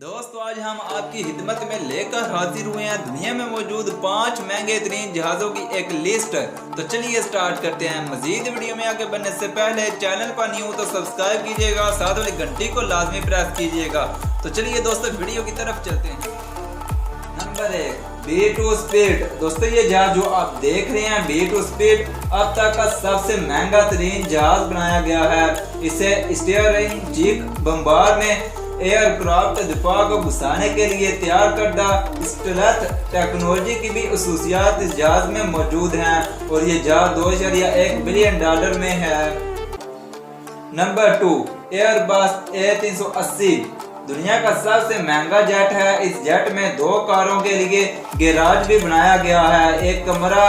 दोस्तों आज हम आपकी खिदमत में लेकर हाजिर हुए हैं दुनिया में मौजूद 5 महंगे तरीन जहाज़ों की एक लिस्ट। तो चलिए स्टार्ट करते हैं। मजीद वीडियो में आगे बढ़ने से पहले चैनल पर न्यू तो सब्सक्राइब कीजिएगा, साथ वाली घंटी को लाजमी प्रेस कीजिएगा। तो चलिए दोस्तों वीडियो की तरफ चलते हैं। Number 1 B2 speed. दोस्तों ये जहाज जो आप देख रहे हैं B2 स्पीड अब तक का सबसे महंगा तरीन जहाज बनाया गया है। इसे स्टीयरिंग बम्बार में एयरक्राफ्ट दिफा को घुसाने के लिए तैयार करदा स्टेल्थ टेक्नोलॉजी की भी खसूसियात इस जहाज में मौजूद हैं और ये जहाज $2.1 बिलियन में है। Number 2 Airbus A380। दुनिया का सबसे महंगा जेट है। इस जेट में 2 कारों के लिए गैराज भी बनाया गया है। एक कमरा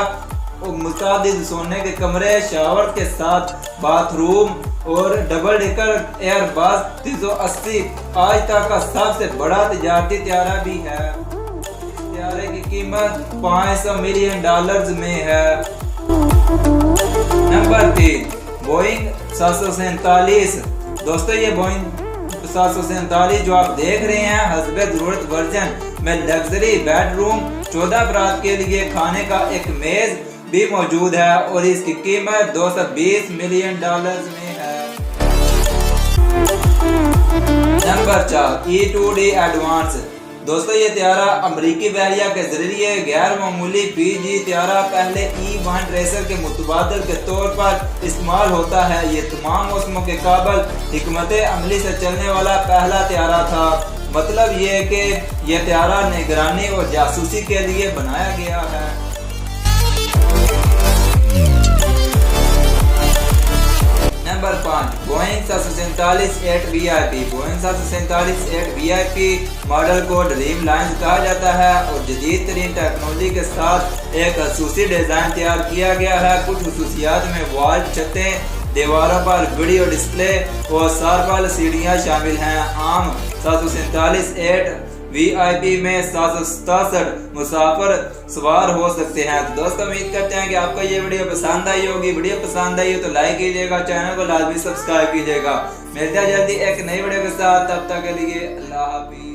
मुतादिद सोने के कमरे, शावर के साथ बाथरूम और डबल डेकर एयरबस 380 आज तक का सबसे बड़ा तजारती त्यारा भी है। इस त्यारे की कीमत $500 मिलियन में है। Number 3 Boeing 747। दोस्तों ये बोइंग 747 जो आप देख रहे हैं हस्बे जरूरत वर्जन में लग्जरी बेडरूम, 14 अफराद के लिए खाने का एक मेज भी मौजूद है और इसकी कीमत $220 मिलियन में है। Number 4 E2D advance. दोस्तों ये त्यारा अमेरिकी बहरिया के जरिए गैर मामूली PG त्यारा पहले E1 रेसर के मुतबादल के तौर पर इस्तेमाल होता है। ये तमाम मौसमों के काबल हिकमत अमली से चलने वाला पहला त्यारा था। मतलब ये कि यह त्यारा निगरानी और जासूसी के लिए बनाया गया है। Number 5 Boeing 747-8 VIP। Boeing 747-8 VIP model को ड्रीम लाइन कहा जाता है और जदीद तरीन टेक्नोलॉजी के साथ एक खसूसी डिजाइन तैयार किया गया है। कुछ खसूसियात में वॉल, छतें, दीवारों पर वीडियो डिस्प्ले और सारफल सीढ़ियाँ शामिल हैं। आम 747-8 VIP में 767 मुसाफिर सवार हो सकते हैं। तो दोस्तों उम्मीद करते हैं कि आपको ये वीडियो पसंद आई होगी। वीडियो पसंद आई हो तो लाइक कीजिएगा, चैनल को लाजमी सब्सक्राइब कीजिएगा। मिलते हैं जल्दी एक नई वीडियो के साथ, तब तक के लिए अल्लाह हाफिज़।